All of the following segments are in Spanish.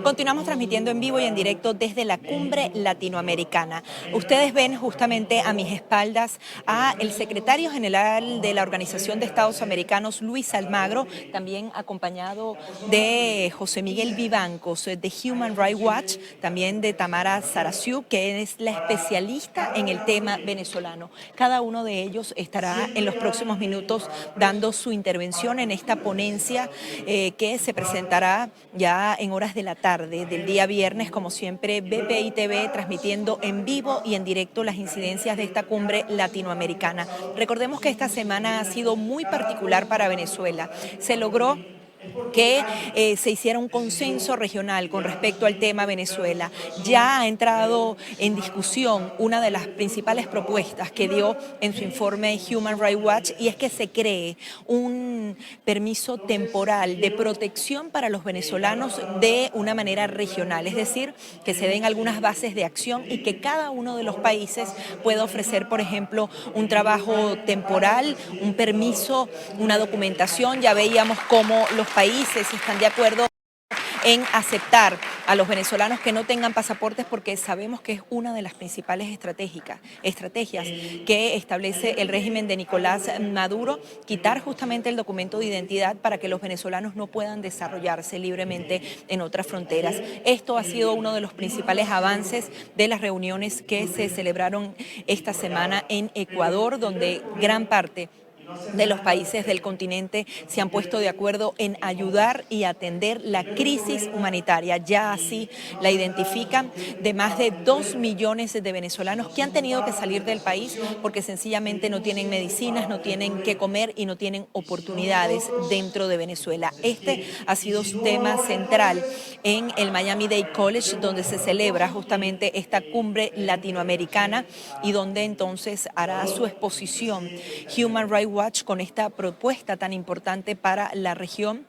Continuamos transmitiendo en vivo y en directo desde la Cumbre Latinoamericana. Ustedes ven justamente a mis espaldas a el secretario general de la Organización de Estados Americanos, Luis Almagro, también acompañado de José Miguel Vivancos, de Human Rights Watch, también de Tamara Tarasiuk, que es la especialista en el tema venezolano. Cada uno de ellos estará en los próximos minutos dando su intervención en esta ponencia que se presentará ya en horas de la tarde del día viernes, como siempre, BPI TV transmitiendo en vivo y en directo las incidencias de esta cumbre latinoamericana. Recordemos que esta semana ha sido muy particular para Venezuela. Se logró que se hiciera un consenso regional con respecto al tema Venezuela. Ya ha entrado en discusión una de las principales propuestas que dio en su informe Human Rights Watch, y es que se cree un permiso temporal de protección para los venezolanos de una manera regional, es decir, que se den algunas bases de acción y que cada uno de los países pueda ofrecer, por ejemplo, un trabajo temporal, un permiso, una documentación. Ya veíamos cómo los países están de acuerdo en aceptar a los venezolanos que no tengan pasaportes, porque sabemos que es una de las principales estrategias que establece el régimen de Nicolás Maduro, quitar justamente el documento de identidad para que los venezolanos no puedan desarrollarse libremente en otras fronteras. Esto ha sido uno de los principales avances de las reuniones que se celebraron esta semana en Ecuador, donde gran parte de los países del continente se han puesto de acuerdo en ayudar y atender la crisis humanitaria. Ya así la identifican, de más de 2 millones de venezolanos que han tenido que salir del país porque sencillamente no tienen medicinas, no tienen qué comer y no tienen oportunidades dentro de Venezuela. Este ha sido un tema central en el Miami-Dade College, donde se celebra justamente esta cumbre latinoamericana y donde entonces hará su exposición Human Rights Watch con esta propuesta tan importante para la región.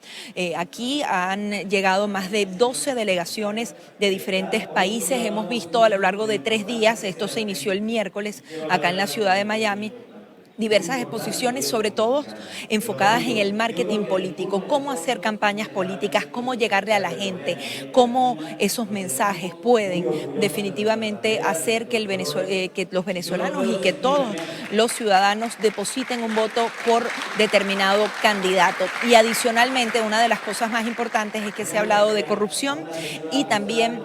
Aquí han llegado más de 12 delegaciones de diferentes países. Hemos visto a lo largo de 3 días, esto se inició el miércoles acá en la ciudad de Miami, diversas exposiciones, sobre todo enfocadas en el marketing político, cómo hacer campañas políticas, cómo llegarle a la gente, cómo esos mensajes pueden definitivamente hacer que, que los venezolanos y que todos los ciudadanos depositen un voto por determinado candidato. Y adicionalmente, una de las cosas más importantes es que se ha hablado de corrupción y también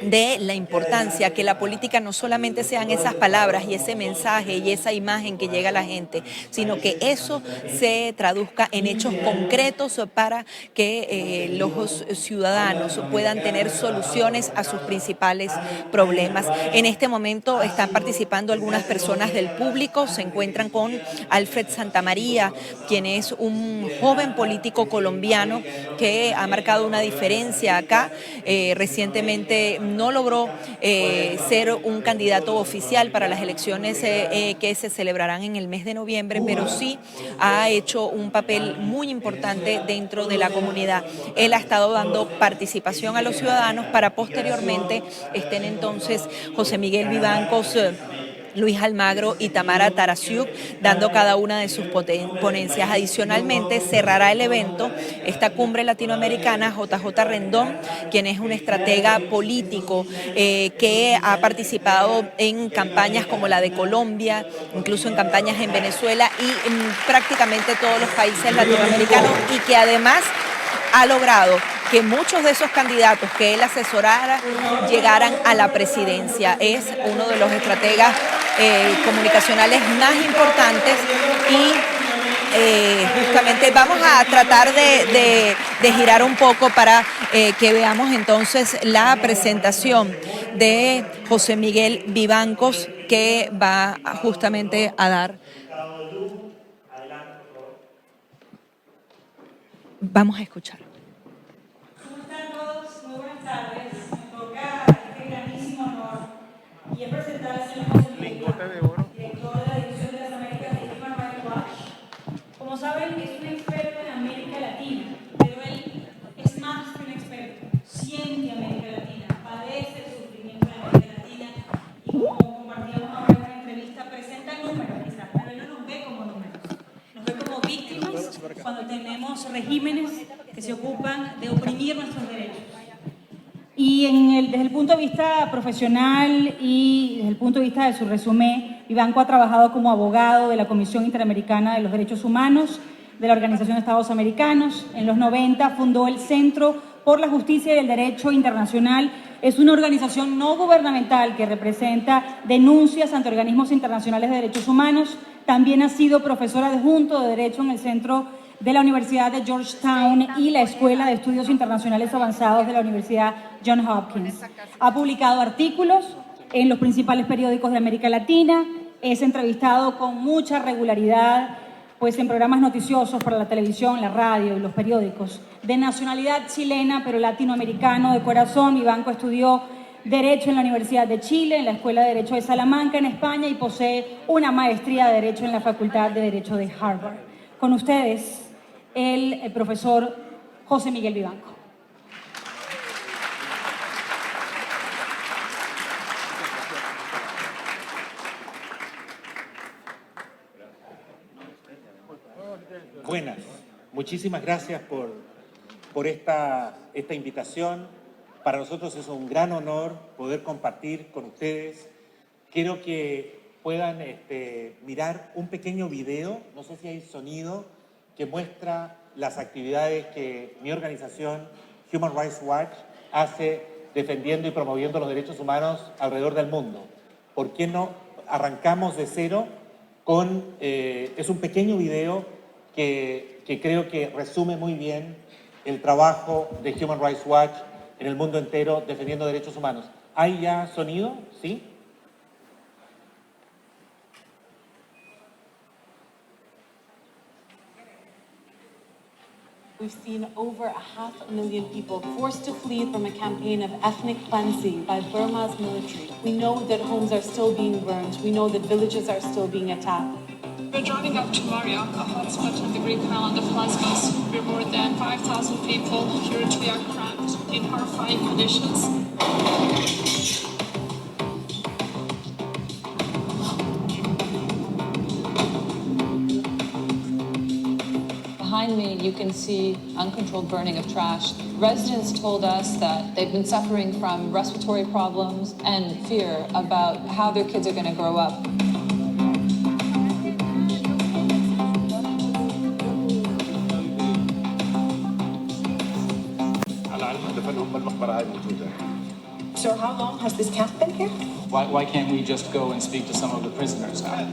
de la importancia que la política no solamente sean esas palabras y ese mensaje y esa imagen que llega a la gente, sino que eso se traduzca en hechos concretos para que los ciudadanos puedan tener soluciones a sus principales problemas. En este momento están participando algunas personas del público, se encuentran con Alfred Santamaría, quien es un joven político colombiano que ha marcado una diferencia acá. Recientemente no logró ser un candidato oficial para las elecciones que se celebrarán en el mes de noviembre, pero sí ha hecho un papel muy importante dentro de la comunidad. Él ha estado dando participación a los ciudadanos para posteriormente estén entonces José Miguel Vivancos, Luis Almagro y Tamara Tarasiuk dando cada una de sus ponencias. Adicionalmente, cerrará el evento esta cumbre latinoamericana JJ Rendón, quien es un estratega político que ha participado en campañas como la de Colombia, incluso en campañas en Venezuela y en prácticamente todos los países latinoamericanos, y que además ha logrado que muchos de esos candidatos que él asesorara llegaran a la presidencia. Es uno de los estrategas comunicacionales más importantes y justamente vamos a tratar de girar un poco para que veamos entonces la presentación de José Miguel Vivancos, que va justamente a dar. Vamos a escuchar. ¿Cómo están todos? Muy buenas tardes. Me toca este grandísimo honor y es presentar al señor José Miguel Vivancos, director de la División de las Américas de Human Rights Watch. Como saben, es un experto en América Latina, pero él es más que un experto. Siente América Latina, padece el sufrimiento de América Latina y, como compartíamos ahora en una entrevista, presenta números quizás, pero él no nos ve como números. Nos ve como víctimas cuando tenemos regímenes que se ocupan de oprimir nuestros derechos. Y desde el punto de vista profesional y desde el punto de vista de su resumen, Vivanco ha trabajado como abogado de la Comisión Interamericana de los Derechos Humanos, de la Organización de Estados Americanos. En los 90 fundó el Centro por la Justicia y el Derecho Internacional. Es una organización no gubernamental que representa denuncias ante organismos internacionales de derechos humanos. También ha sido profesora adjunto de Derecho en el Centro de la Universidad de Georgetown y la Escuela de Estudios Internacionales Avanzados de la Universidad Johns Hopkins. Ha publicado artículos en los principales periódicos de América Latina, es entrevistado con mucha regularidad pues en programas noticiosos para la televisión, la radio y los periódicos. De nacionalidad chilena, pero latinoamericano de corazón, Vivanco estudió Derecho en la Universidad de Chile, en la Escuela de Derecho de Salamanca, en España, y posee una maestría de Derecho en la Facultad de Derecho de Harvard. Con ustedes, el profesor José Miguel Vivanco. Buenas, muchísimas gracias por esta invitación. Para nosotros es un gran honor poder compartir con ustedes. Quiero que puedan mirar un pequeño video, no sé si hay sonido, que muestra las actividades que mi organización Human Rights Watch hace defendiendo y promoviendo los derechos humanos alrededor del mundo. ¿Por qué no arrancamos de cero con... es un pequeño video que creo que resume muy bien el trabajo de Human Rights Watch en el mundo entero defendiendo derechos humanos. ¿Hay ya sonido? ¿Sí? We've seen over 500,000 people forced to flee from a campaign of ethnic cleansing by Burma's military. We know that homes are still being burned. We know that villages are still being attacked. We're driving up to Moria, a hotspot on the Greek island of Lesbos, where more than 5,000 people currently are cramped in horrifying conditions. Behind me, you can see uncontrolled burning of trash. Residents told us that they've been suffering from respiratory problems and fear about how their kids are going to grow up. So how long has this camp been here? Why can't we just go and speak to some of the prisoners now?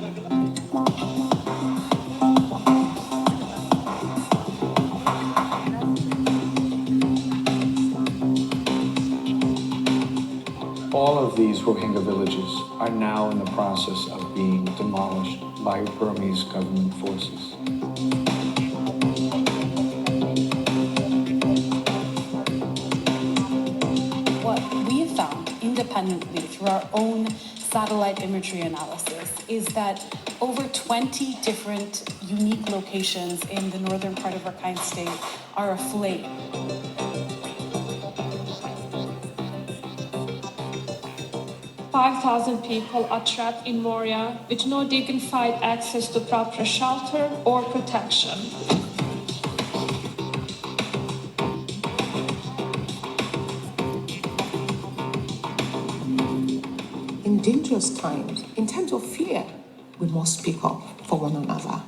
All of these Rohingya villages are now in the process of being demolished by Burmese government forces. What we have found independently through our own satellite imagery analysis is that over 20 different unique locations in the northern part of Rakhine State are aflame. "5,000 people are trapped in Moria with no dignified access to proper shelter or protection. In dangerous times, in times of fear, we must speak up for one another.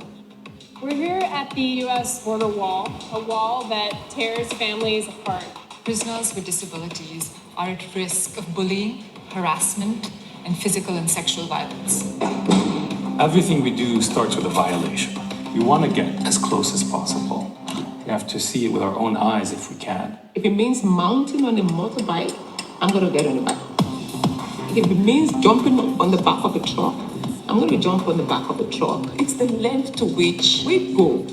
We're here at the U.S. border wall, a wall that tears families apart. Prisoners with disabilities are at risk of bullying, harassment, and physical and sexual violence. Everything we do starts with a violation. We want to get as close as possible. We have to see it with our own eyes if we can. If it means mounting on a motorbike, I'm going to get on the bike. If it means jumping on the back of a truck, I'm going to jump on the back of a truck. It's the length to which we go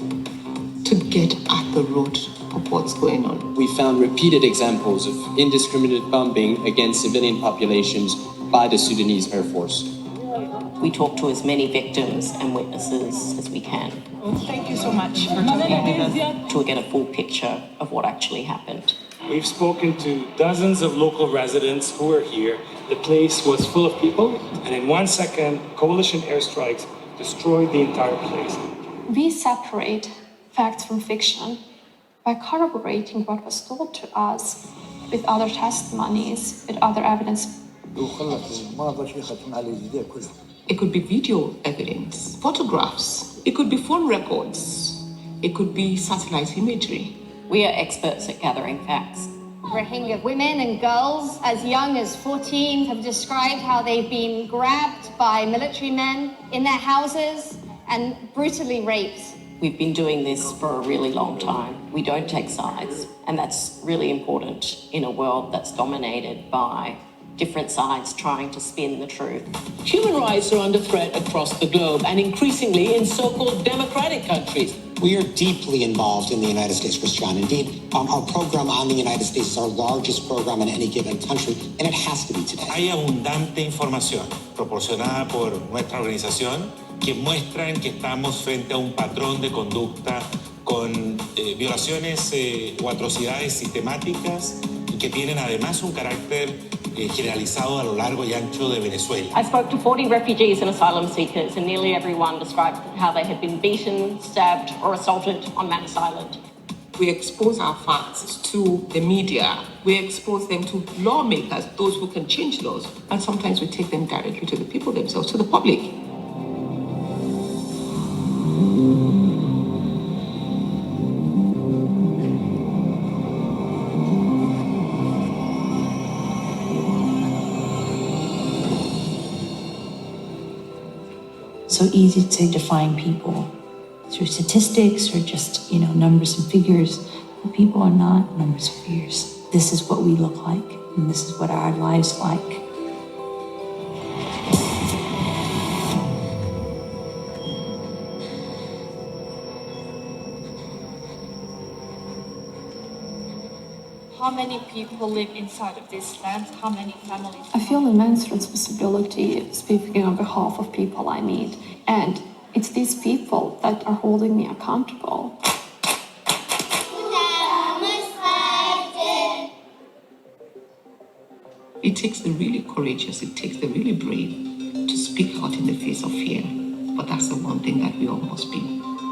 to get at the root of what's going on. We found repeated examples of indiscriminate bombing against civilian populations by the Sudanese Air Force. We talk to as many victims and witnesses as we can. Well, thank you so much for talking with us. To get a full picture of what actually happened. We've spoken to dozens of local residents who were here. The place was full of people, and in 1 second, coalition airstrikes destroyed the entire place. We separate facts from fiction by corroborating what was told to us with other testimonies, with other evidence. It could be video evidence, photographs, it could be phone records, it could be satellite imagery. We are experts at gathering facts. Rohingya women and girls as young as 14 have described how they've been grabbed by military men in their houses and brutally raped. We've been doing this for a really long time. We don't take sides, and that's really important in a world that's dominated by different sides trying to spin the truth. Human rights are under threat across the globe, and increasingly in so-called democratic countries. We are deeply involved in the United States, Christian. Indeed, our program on the United States is our largest program in any given country, and it has to be today. Hay abundante información proporcionada por nuestra organización que muestran que estamos frente a un patrón de conducta con violaciones o atrocidades sistemáticas y que tienen además un carácter generalizado a lo largo y ancho de Venezuela. I spoke to 40 refugees and asylum seekers, and nearly everyone described how they had been beaten, stabbed, or assaulted on Manus Island. We expose our facts to the media. We expose them to lawmakers, those who can change laws. And sometimes we take them directly to the people themselves, to the public. So easy to define people through statistics or just, numbers and figures. But people are not numbers and figures. This is what we look like, and this is what our lives like. How many people live inside of this land? How many families? I feel immense responsibility speaking on behalf of people I meet. And it's these people that are holding me accountable. It takes the really courageous, it takes the really brave to speak out in the face of fear. But that's the one thing that we all must be.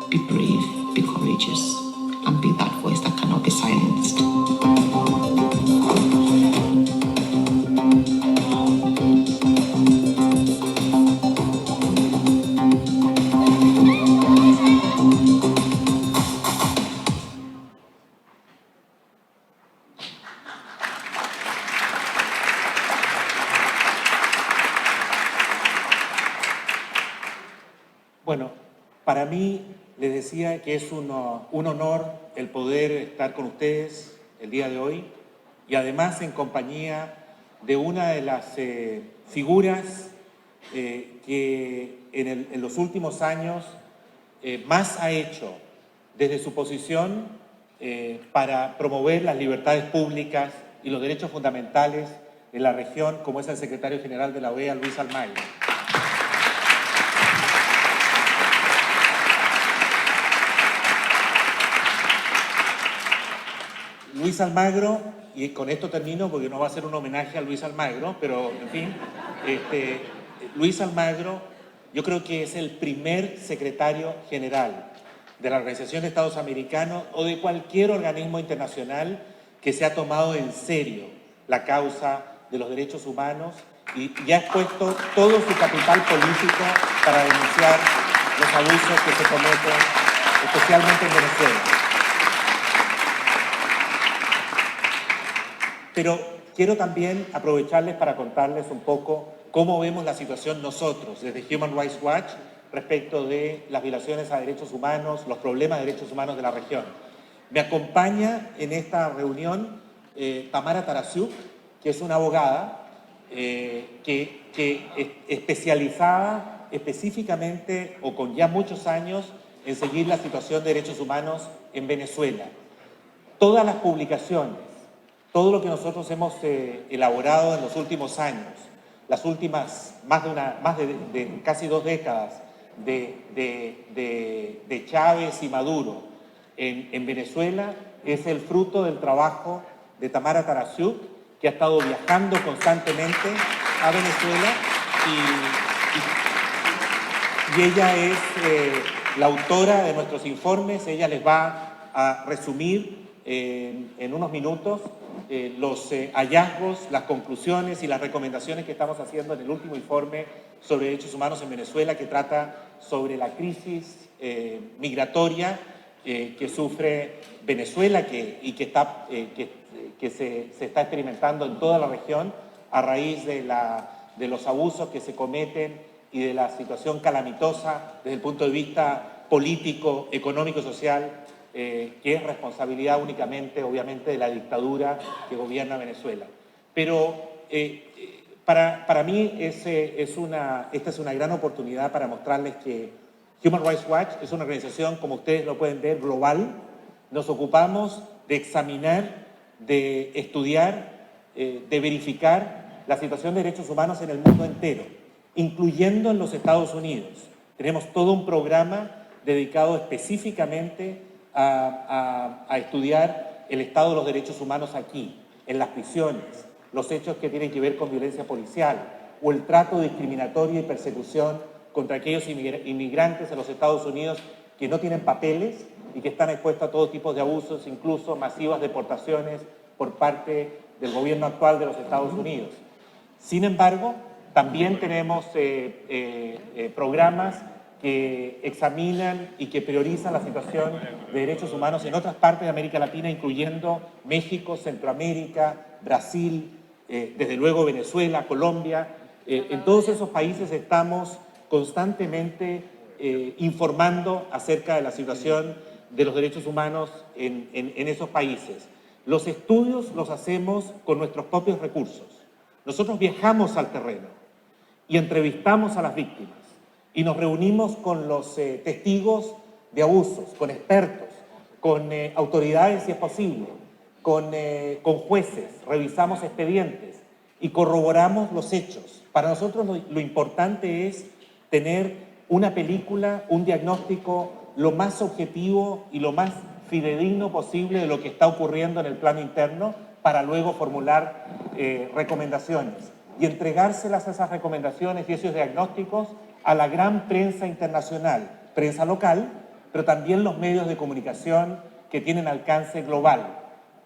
Be brave, be courageous, and be that voice that cannot be silenced. Bueno, para mí, les decía que es un honor el poder estar con ustedes el día de hoy y además en compañía de una de las figuras que en los últimos años más ha hecho desde su posición para promover las libertades públicas y los derechos fundamentales en la región, como es el secretario general de la OEA, Luis Almagro. Luis Almagro, y con esto termino porque no va a ser un homenaje a Luis Almagro, pero en fin, Luis Almagro yo creo que es el primer secretario general de la Organización de Estados Americanos o de cualquier organismo internacional que se ha tomado en serio la causa de los derechos humanos y ya ha expuesto todo su capital político para denunciar los abusos que se cometen, especialmente en Venezuela. Pero quiero también aprovecharles para contarles un poco cómo vemos la situación nosotros, desde Human Rights Watch, respecto de las violaciones a derechos humanos, los problemas de derechos humanos de la región. Me acompaña en esta reunión Tamara Tarasiuk, que es una abogada que especializada específicamente o con ya muchos años en seguir la situación de derechos humanos en Venezuela. Todas las publicaciones, todo lo que nosotros hemos elaborado en los últimos años, las últimas más de casi 2 décadas de Chávez y Maduro en Venezuela, es el fruto del trabajo de Tamara Tarasiuk, que ha estado viajando constantemente a Venezuela y ella es la autora de nuestros informes. Ella les va a resumir en unos minutos los hallazgos, las conclusiones y las recomendaciones que estamos haciendo en el último informe sobre derechos humanos en Venezuela, que trata sobre la crisis migratoria que sufre Venezuela y que se está experimentando en toda la región a raíz de los abusos que se cometen y de la situación calamitosa desde el punto de vista político, económico y social, que es responsabilidad únicamente, obviamente, de la dictadura que gobierna Venezuela. Pero para mí esta es una gran oportunidad para mostrarles que Human Rights Watch es una organización, como ustedes lo pueden ver, global. Nos ocupamos de examinar, de estudiar, de verificar la situación de derechos humanos en el mundo entero, incluyendo en los Estados Unidos. Tenemos todo un programa dedicado específicamente a estudiar el estado de los derechos humanos aquí, en las prisiones, los hechos que tienen que ver con violencia policial o el trato discriminatorio y persecución contra aquellos inmigrantes en los Estados Unidos que no tienen papeles y que están expuestos a todo tipo de abusos, incluso masivas deportaciones por parte del gobierno actual de los Estados Unidos. Sin embargo, también tenemos programas que examinan y que priorizan la situación de derechos humanos en otras partes de América Latina, incluyendo México, Centroamérica, Brasil, desde luego Venezuela, Colombia. En todos esos países estamos constantemente informando acerca de la situación de los derechos humanos en esos países. Los estudios los hacemos con nuestros propios recursos. Nosotros viajamos al terreno y entrevistamos a las víctimas y nos reunimos con los testigos de abusos, con expertos, con autoridades si es posible, con jueces, revisamos expedientes y corroboramos los hechos. Para nosotros lo importante es tener una película, un diagnóstico lo más objetivo y lo más fidedigno posible de lo que está ocurriendo en el plano interno para luego formular recomendaciones y entregárselas a esas recomendaciones y esos diagnósticos a la gran prensa internacional, prensa local, pero también los medios de comunicación que tienen alcance global,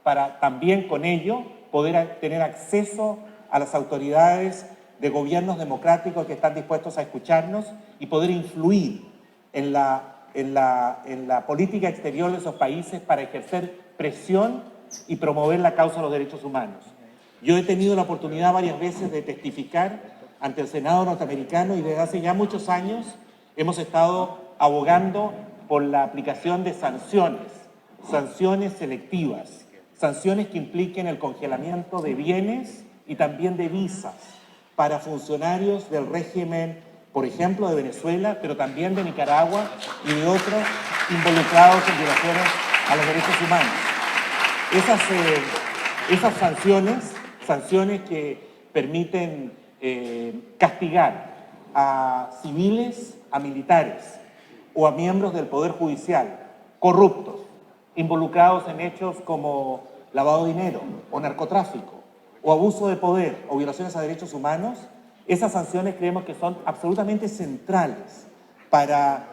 para también con ello poder tener acceso a las autoridades de gobiernos democráticos que están dispuestos a escucharnos y poder influir en la política exterior de esos países para ejercer presión y promover la causa de los derechos humanos. Yo he tenido la oportunidad varias veces de testificar ante el Senado norteamericano y desde hace ya muchos años hemos estado abogando por la aplicación de sanciones selectivas, sanciones que impliquen el congelamiento de bienes y también de visas para funcionarios del régimen, por ejemplo, de Venezuela, pero también de Nicaragua y de otros involucrados en violaciones a los derechos humanos. Esas sanciones que permiten castigar a civiles, a militares o a miembros del Poder Judicial corruptos, involucrados en hechos como lavado de dinero o narcotráfico o abuso de poder o violaciones a derechos humanos, esas sanciones creemos que son absolutamente centrales para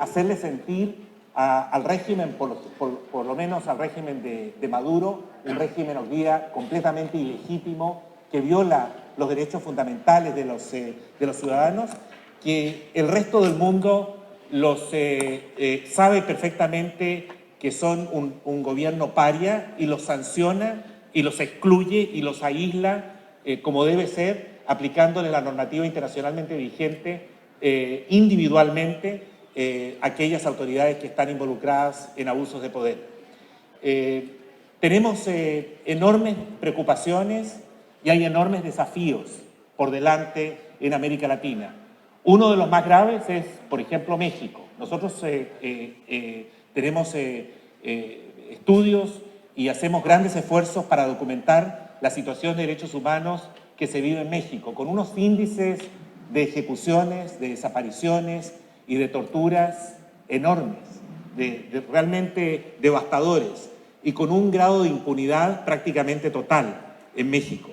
hacerle sentir al régimen, por lo menos al régimen de Maduro, un régimen hoy día completamente ilegítimo que viola los derechos fundamentales de los ciudadanos, que el resto del mundo sabe perfectamente que son un gobierno paria y los sanciona y los excluye y los aísla como debe ser, aplicándole la normativa internacionalmente vigente individualmente aquellas autoridades que están involucradas en abusos de poder. Tenemos enormes preocupaciones y hay enormes desafíos por delante en América Latina. Uno de los más graves es, por ejemplo, México. Nosotros tenemos estudios y hacemos grandes esfuerzos para documentar la situación de derechos humanos que se vive en México, con unos índices de ejecuciones, de desapariciones y de torturas enormes, realmente devastadores, y con un grado de impunidad prácticamente total en México.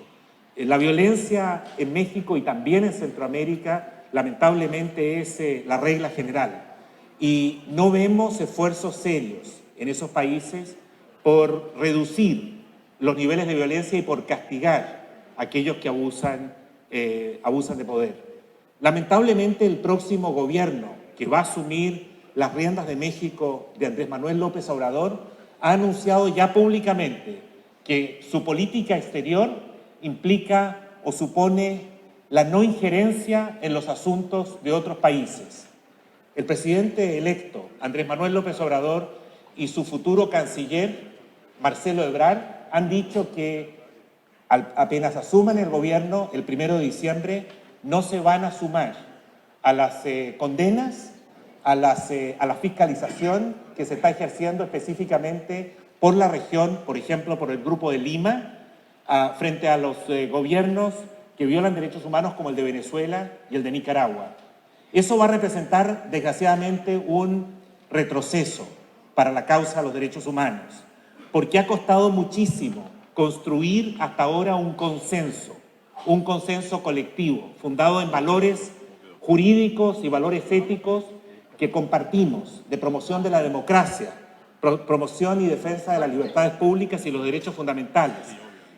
La violencia en México y también en Centroamérica, lamentablemente, es la regla general. Y no vemos esfuerzos serios en esos países por reducir los niveles de violencia y por castigar a aquellos que abusan de poder. Lamentablemente, el próximo gobierno que va a asumir las riendas de México de Andrés Manuel López Obrador ha anunciado ya públicamente que su política exterior implica o supone la no injerencia en los asuntos de otros países. El presidente electo, Andrés Manuel López Obrador, y su futuro canciller, Marcelo Ebrard, han dicho que apenas asuman el gobierno el 1 de diciembre, no se van a sumar a las condenas, a la fiscalización que se está ejerciendo específicamente por la región, por ejemplo, por el Grupo de Lima, frente a los gobiernos que violan derechos humanos como el de Venezuela y el de Nicaragua. Eso va a representar, desgraciadamente, un retroceso para la causa de los derechos humanos, porque ha costado muchísimo construir hasta ahora un consenso colectivo, fundado en valores jurídicos y valores éticos que compartimos, de promoción de la democracia, promoción y defensa de las libertades públicas y los derechos fundamentales.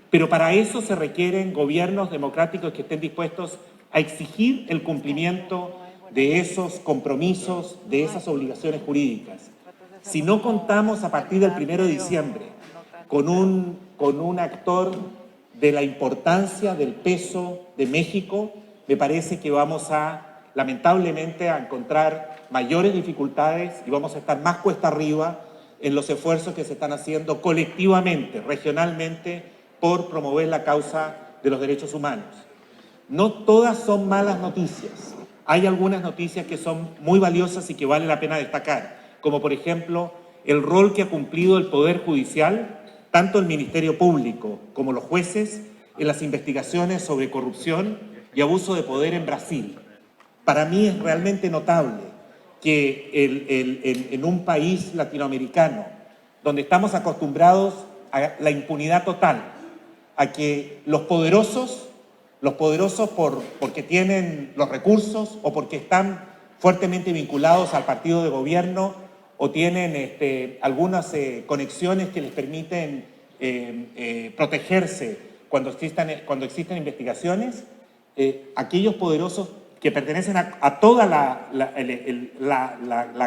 Pero para eso se requieren gobiernos democráticos que estén dispuestos a exigir el cumplimiento de esos compromisos, de esas obligaciones jurídicas. Si no contamos a partir del 1 de diciembre con un actor de la importancia, del peso de México, me parece que vamos lamentablemente, a encontrar mayores dificultades y vamos a estar más cuesta arriba en los esfuerzos que se están haciendo colectivamente, regionalmente, por promover la causa de los derechos humanos. No todas son malas noticias. Hay algunas noticias que son muy valiosas y que vale la pena destacar, como por ejemplo el rol que ha cumplido el Poder Judicial, tanto el Ministerio Público como los jueces, en las investigaciones sobre corrupción y abuso de poder en Brasil. Para mí es realmente notable que en un país latinoamericano, donde estamos acostumbrados a la impunidad total, a que los poderosos porque tienen los recursos o porque están fuertemente vinculados al partido de gobierno o tienen algunas conexiones que les permiten protegerse cuando existen investigaciones, aquellos poderosos que pertenecen a toda la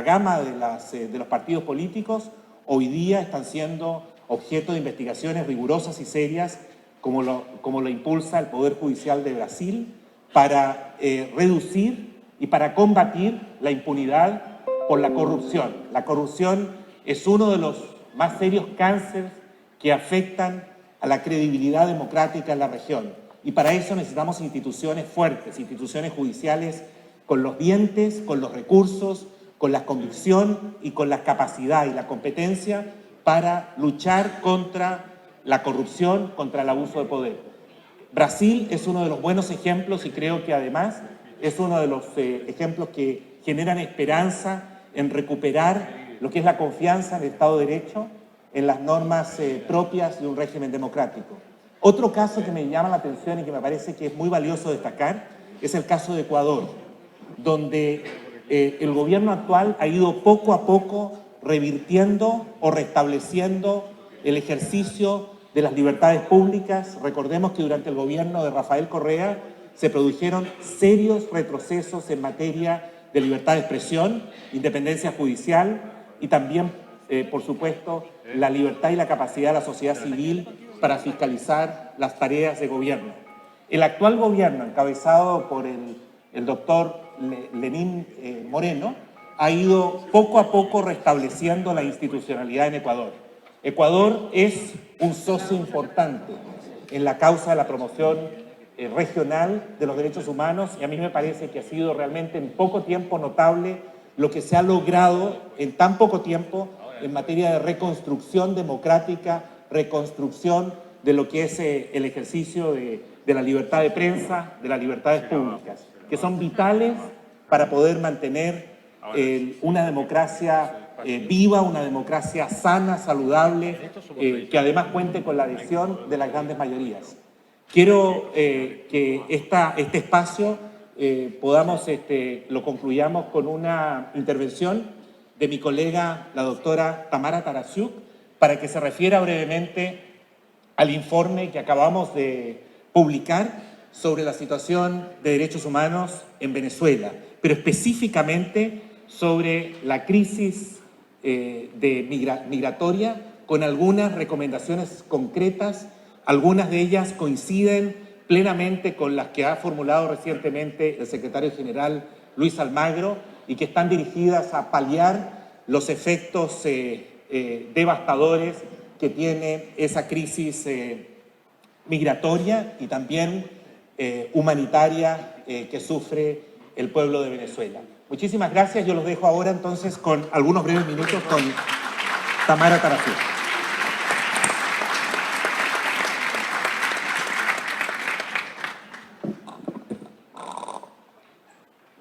gama de los partidos políticos, hoy día están siendo objeto de investigaciones rigurosas y serias, como lo impulsa el Poder Judicial de Brasil, para reducir y para combatir la impunidad por la corrupción. La corrupción es uno de los más serios cánceres que afectan a la credibilidad democrática en la región. Y para eso necesitamos instituciones fuertes, instituciones judiciales con los dientes, con los recursos, con la convicción y con la capacidad y la competencia para luchar contra la corrupción, contra el abuso de poder. Brasil es uno de los buenos ejemplos y creo que además es uno de los ejemplos que generan esperanza en recuperar lo que es la confianza en el Estado de Derecho, en las normas propias de un régimen democrático. Otro caso que me llama la atención y que me parece que es muy valioso destacar es el caso de Ecuador, donde el gobierno actual ha ido poco a poco revirtiendo o restableciendo el ejercicio de las libertades públicas. Recordemos que durante el gobierno de Rafael Correa se produjeron serios retrocesos en materia de libertad de expresión, independencia judicial y también, por supuesto, la libertad y la capacidad de la sociedad civil para fiscalizar las tareas de gobierno. El actual gobierno, encabezado por el doctor Lenín Moreno, ha ido poco a poco restableciendo la institucionalidad en Ecuador. Ecuador es un socio importante en la causa de la promoción regional de los derechos humanos y a mí me parece que ha sido realmente en poco tiempo notable lo que se ha logrado en tan poco tiempo en materia de reconstrucción democrática, reconstrucción de lo que es el ejercicio de la libertad de prensa, de las libertades públicas, que son vitales para poder mantener una democracia viva, una democracia sana, saludable, que además cuente con la adhesión de las grandes mayorías. Quiero que este espacio lo concluyamos con una intervención de mi colega, la doctora Tamara Tarasiuk, para que se refiera brevemente al informe que acabamos de publicar sobre la situación de derechos humanos en Venezuela, pero específicamente sobre la crisis migratoria, con algunas recomendaciones concretas. Algunas de ellas coinciden plenamente con las que ha formulado recientemente el secretario general Luis Almagro y que están dirigidas a paliar los efectos devastadores que tiene esa crisis migratoria y también humanitaria que sufre el pueblo de Venezuela. Muchísimas gracias. Yo los dejo ahora entonces con algunos breves minutos con Tamara Tarafí.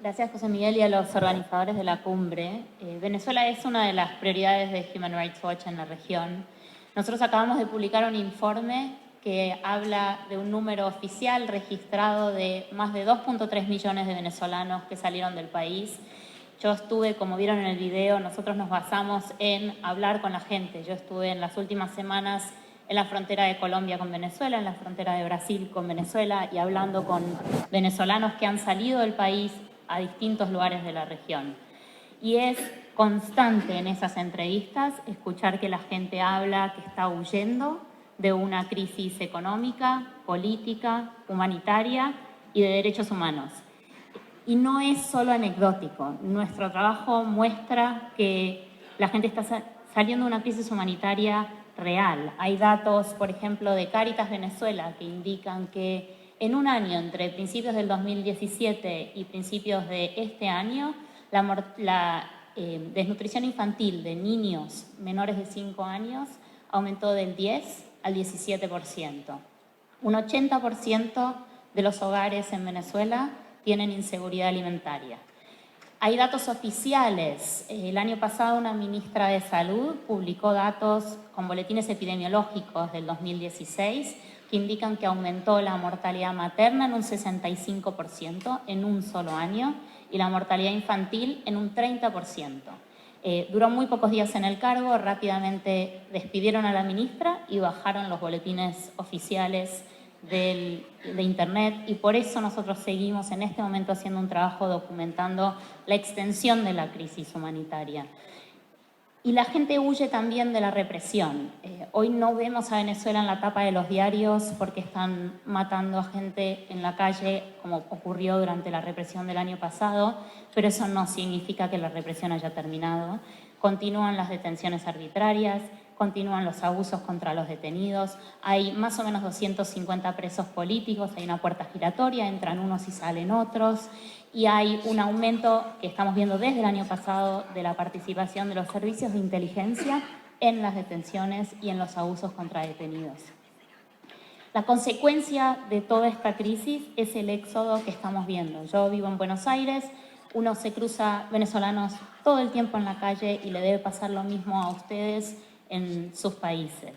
Gracias, José Miguel, y a los organizadores de la cumbre. Venezuela es una de las prioridades de Human Rights Watch en la región. Nosotros acabamos de publicar un informe que habla de un número oficial registrado de más de 2.3 millones de venezolanos que salieron del país. Yo estuve, como vieron en el video, nosotros nos basamos en hablar con la gente. Yo estuve en las últimas semanas en la frontera de Colombia con Venezuela, en la frontera de Brasil con Venezuela y hablando con venezolanos que han salido del país a distintos lugares de la región. Y es constante en esas entrevistas escuchar que la gente habla que está huyendo de una crisis económica, política, humanitaria y de derechos humanos. Y no es solo anecdótico. Nuestro trabajo muestra que la gente está saliendo de una crisis humanitaria real. Hay datos, por ejemplo, de Cáritas Venezuela que indican que en un año, entre principios del 2017 y principios de este año, la desnutrición infantil de niños menores de 5 años aumentó del 10 al 17%. Un 80% de los hogares en Venezuela tienen inseguridad alimentaria. Hay datos oficiales. El año pasado una ministra de Salud publicó datos con boletines epidemiológicos del 2016 que indican que aumentó la mortalidad materna en un 65% en un solo año y la mortalidad infantil en un 30%. Duró muy pocos días en el cargo, rápidamente despidieron a la ministra y bajaron los boletines oficiales de Internet y por eso nosotros seguimos en este momento haciendo un trabajo documentando la extensión de la crisis humanitaria. Y la gente huye también de la represión. Hoy no vemos a Venezuela en la tapa de los diarios porque están matando a gente en la calle, como ocurrió durante la represión del año pasado, pero eso no significa que la represión haya terminado. Continúan las detenciones arbitrarias, continúan los abusos contra los detenidos, hay más o menos 250 presos políticos, hay una puerta giratoria, entran unos y salen otros, y hay un aumento que estamos viendo desde el año pasado de la participación de los servicios de inteligencia en las detenciones y en los abusos contra detenidos. La consecuencia de toda esta crisis es el éxodo que estamos viendo. Yo vivo en Buenos Aires, uno se cruza venezolanos todo el tiempo en la calle y le debe pasar lo mismo a ustedes en sus países.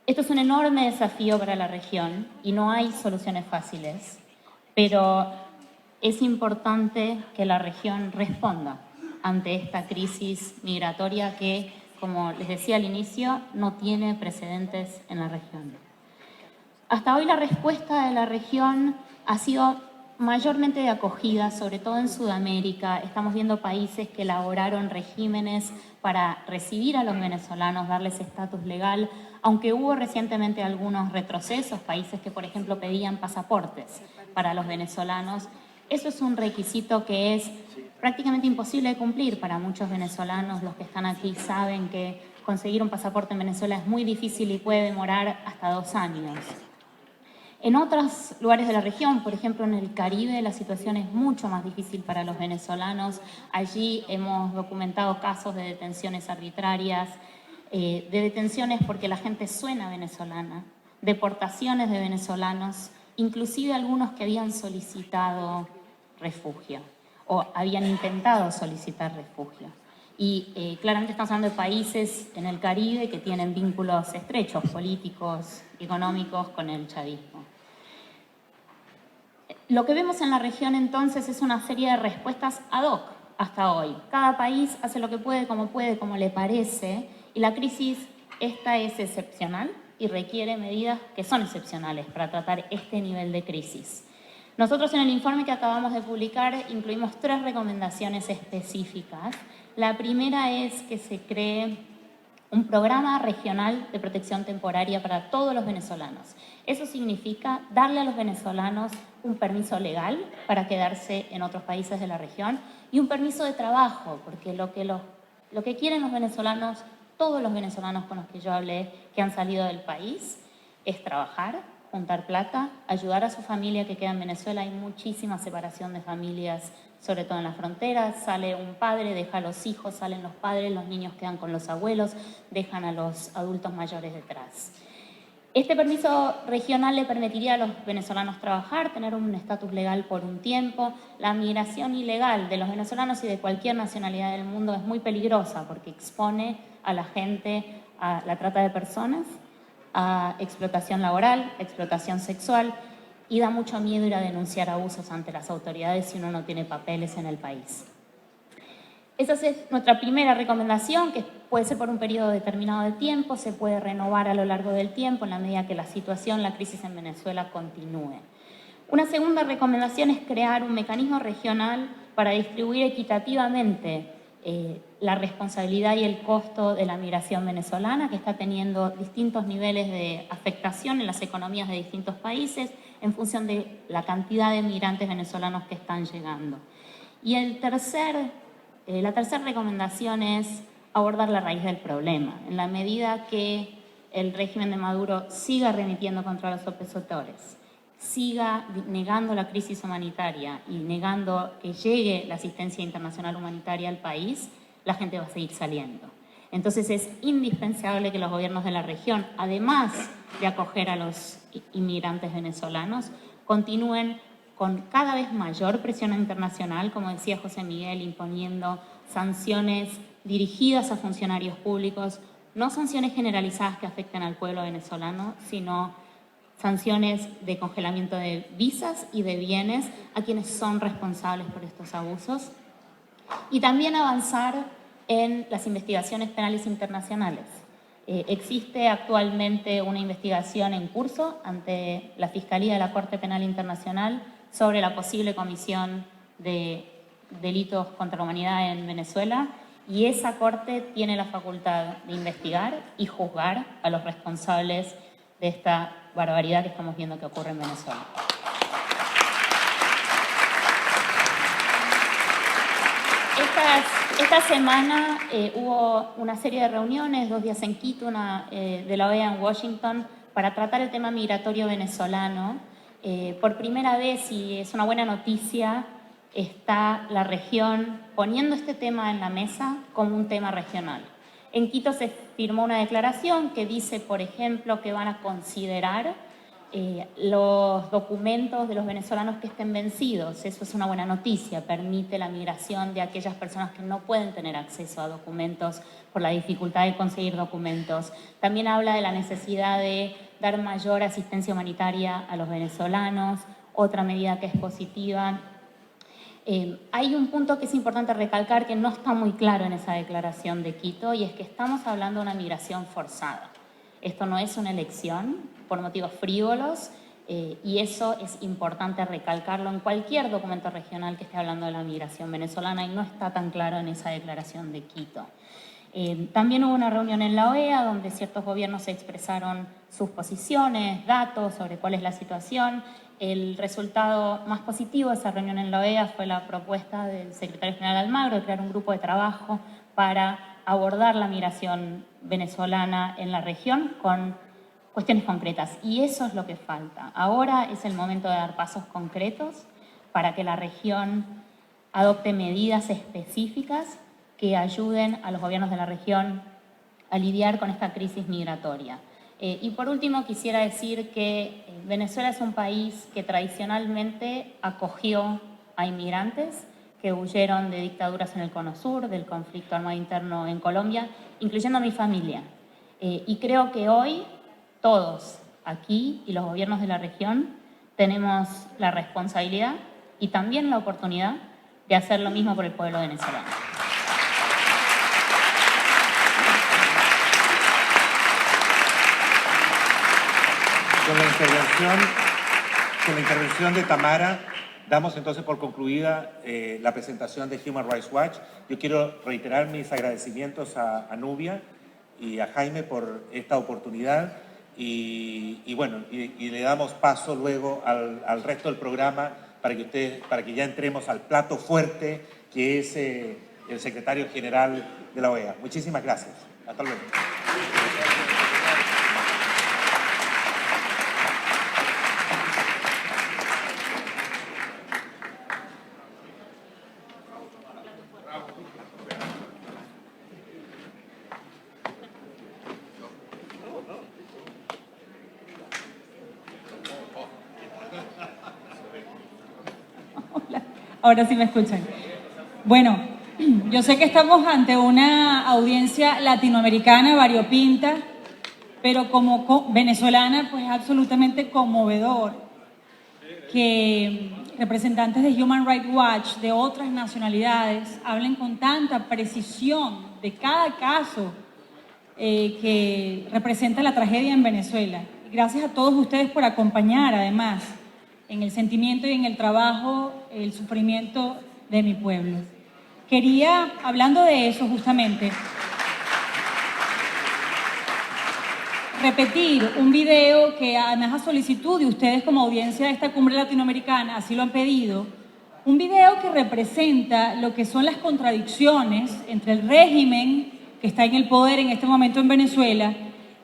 Esto es un enorme desafío para la región y no hay soluciones fáciles, pero es importante que la región responda ante esta crisis migratoria que, como les decía al inicio, no tiene precedentes en la región. Hasta hoy la respuesta de la región ha sido mayormente de acogida, sobre todo en Sudamérica. Estamos viendo países que elaboraron regímenes para recibir a los venezolanos, darles estatus legal, aunque hubo recientemente algunos retrocesos, países que, por ejemplo, pedían pasaportes para los venezolanos. Eso es un requisito que es prácticamente imposible de cumplir para muchos venezolanos. Los que están aquí saben que conseguir un pasaporte en Venezuela es muy difícil y puede demorar hasta 2 años. En otros lugares de la región, por ejemplo en el Caribe, la situación es mucho más difícil para los venezolanos. Allí hemos documentado casos de detenciones arbitrarias, de detenciones porque la gente suena venezolana, deportaciones de venezolanos, inclusive algunos que habían solicitado refugio o habían intentado solicitar refugio. Y claramente estamos hablando de países en el Caribe que tienen vínculos estrechos, políticos, económicos, con el chavismo. Lo que vemos en la región entonces es una serie de respuestas ad hoc hasta hoy. Cada país hace lo que puede, como le parece, y la crisis esta es excepcional y requiere medidas que son excepcionales para tratar este nivel de crisis. Nosotros en el informe que acabamos de publicar incluimos 3 recomendaciones específicas. La primera es que se cree un programa regional de protección temporaria para todos los venezolanos. Eso significa darle a los venezolanos un permiso legal para quedarse en otros países de la región y un permiso de trabajo, porque lo que quieren los venezolanos, todos los venezolanos con los que yo hablé que han salido del país, es trabajar, juntar plata, ayudar a su familia que queda en Venezuela. Hay muchísima separación de familias, sobre todo en las fronteras. Sale un padre, deja a los hijos, salen los padres, los niños quedan con los abuelos, dejan a los adultos mayores detrás. Este permiso regional le permitiría a los venezolanos trabajar, tener un estatus legal por un tiempo. La migración ilegal de los venezolanos y de cualquier nacionalidad del mundo es muy peligrosa porque expone a la gente a la trata de personas, a explotación laboral, explotación sexual, y da mucho miedo ir a denunciar abusos ante las autoridades si uno no tiene papeles en el país. Esa es nuestra primera recomendación, que puede ser por un periodo determinado de tiempo, se puede renovar a lo largo del tiempo en la medida que la situación, la crisis en Venezuela continúe. Una segunda recomendación es crear un mecanismo regional para distribuir equitativamente la responsabilidad y el costo de la migración venezolana, que está teniendo distintos niveles de afectación en las economías de distintos países en función de la cantidad de migrantes venezolanos que están llegando. Y la tercera recomendación es abordar la raíz del problema. En la medida que el régimen de Maduro siga remitiendo contra los opositores, siga negando la crisis humanitaria y negando que llegue la asistencia internacional humanitaria al país, la gente va a seguir saliendo. Entonces es indispensable que los gobiernos de la región, además de acoger a los inmigrantes venezolanos, continúen con cada vez mayor presión internacional, como decía José Miguel, imponiendo sanciones dirigidas a funcionarios públicos, no sanciones generalizadas que afecten al pueblo venezolano, sino sanciones de congelamiento de visas y de bienes a quienes son responsables por estos abusos. Y también avanzar en las investigaciones penales internacionales. Existe actualmente una investigación en curso ante la Fiscalía de la Corte Penal Internacional sobre la posible comisión de delitos contra la humanidad en Venezuela, y esa Corte tiene la facultad de investigar y juzgar a los responsables de esta barbaridad que estamos viendo que ocurre en Venezuela. Esta semana hubo una serie de reuniones, 2 días en Quito, una de la OEA en Washington, para tratar el tema migratorio venezolano. Por primera vez, y es una buena noticia, está la región poniendo este tema en la mesa como un tema regional. En Quito se firmó una declaración que dice, por ejemplo, que van a considerar los documentos de los venezolanos que estén vencidos. Eso es una buena noticia, permite la migración de aquellas personas que no pueden tener acceso a documentos por la dificultad de conseguir documentos. También habla de la necesidad de dar mayor asistencia humanitaria a los venezolanos, otra medida que es positiva. Hay un punto que es importante recalcar que no está muy claro en esa declaración de Quito, y es que estamos hablando de una migración forzada. Esto no es una elección por motivos frívolos, y eso es importante recalcarlo en cualquier documento regional que esté hablando de la migración venezolana, y no está tan claro en esa declaración de Quito. También hubo una reunión en la OEA donde ciertos gobiernos expresaron sus posiciones, datos sobre cuál es la situación. El resultado más positivo de esa reunión en la OEA fue la propuesta del secretario general Almagro de crear un grupo de trabajo para abordar la migración venezolana en la región con cuestiones concretas. Y eso es lo que falta. Ahora es el momento de dar pasos concretos para que la región adopte medidas específicas que ayuden a los gobiernos de la región a lidiar con esta crisis migratoria. Y por último quisiera decir que Venezuela es un país que tradicionalmente acogió a inmigrantes que huyeron de dictaduras en el Cono Sur, del conflicto armado interno en Colombia, incluyendo a mi familia. Y creo que hoy todos aquí y los gobiernos de la región tenemos la responsabilidad y también la oportunidad de hacer lo mismo por el pueblo venezolano. Con la intervención de Tamara, damos entonces por concluida la presentación de Human Rights Watch. Yo quiero reiterar mis agradecimientos a Nubia y a Jaime por esta oportunidad y le damos paso luego al resto del programa para que ya entremos al plato fuerte que es el secretario general de la OEA. Muchísimas gracias. Hasta luego. Ahora sí me escuchan. Bueno, yo sé que estamos ante una audiencia latinoamericana variopinta, pero como venezolana, pues es absolutamente conmovedor que representantes de Human Rights Watch de otras nacionalidades hablen con tanta precisión de cada caso que representa la tragedia en Venezuela. Gracias a todos ustedes por acompañar, además, en el sentimiento y en el trabajo, el sufrimiento de mi pueblo. Quería, hablando de eso justamente, repetir un video que además a solicitud de ustedes como audiencia de esta cumbre latinoamericana, así lo han pedido, un video que representa lo que son las contradicciones entre el régimen que está en el poder en este momento en Venezuela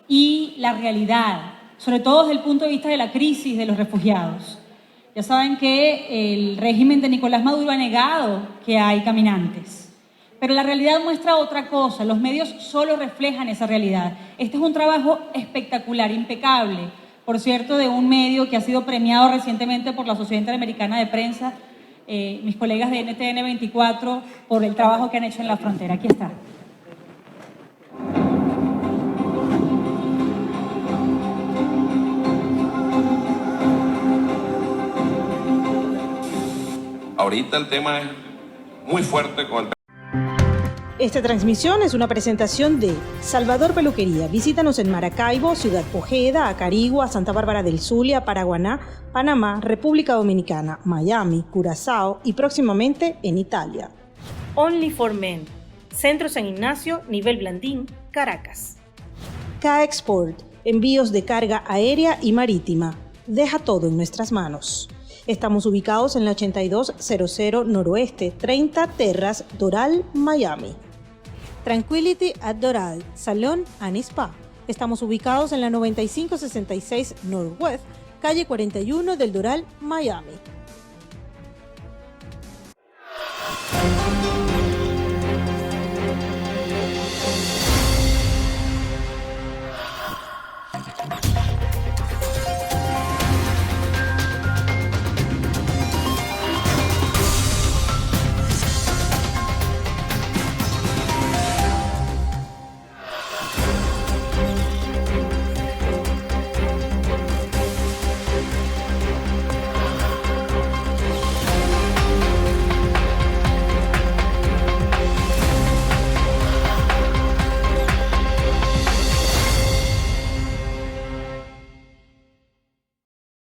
y la realidad, sobre todo desde el punto de vista de la crisis de los refugiados. Ya saben que el régimen de Nicolás Maduro ha negado que hay caminantes, pero la realidad muestra otra cosa, los medios solo reflejan esa realidad. Este es un trabajo espectacular, impecable, por cierto, de un medio que ha sido premiado recientemente por la Sociedad Interamericana de Prensa, mis colegas de NTN 24, por el trabajo que han hecho en la frontera. Aquí está. Ahorita el tema es muy fuerte con el... Esta transmisión es una presentación de Salvador Peluquería. Visítanos en Maracaibo, Ciudad Ojeda, Acarigua, Santa Bárbara del Zulia, Paraguaná, Panamá, República Dominicana, Miami, Curazao y próximamente en Italia. Only for Men. Centro San Ignacio, nivel Blandín, Caracas. K-Export. Envíos de carga aérea y marítima. Deja todo en nuestras manos. Estamos ubicados en la 8200 Noroeste, 30 Terras, Doral, Miami. Tranquility at Doral, Salón and Spa. Estamos ubicados en la 9566 Northwest, calle 41 del Doral, Miami.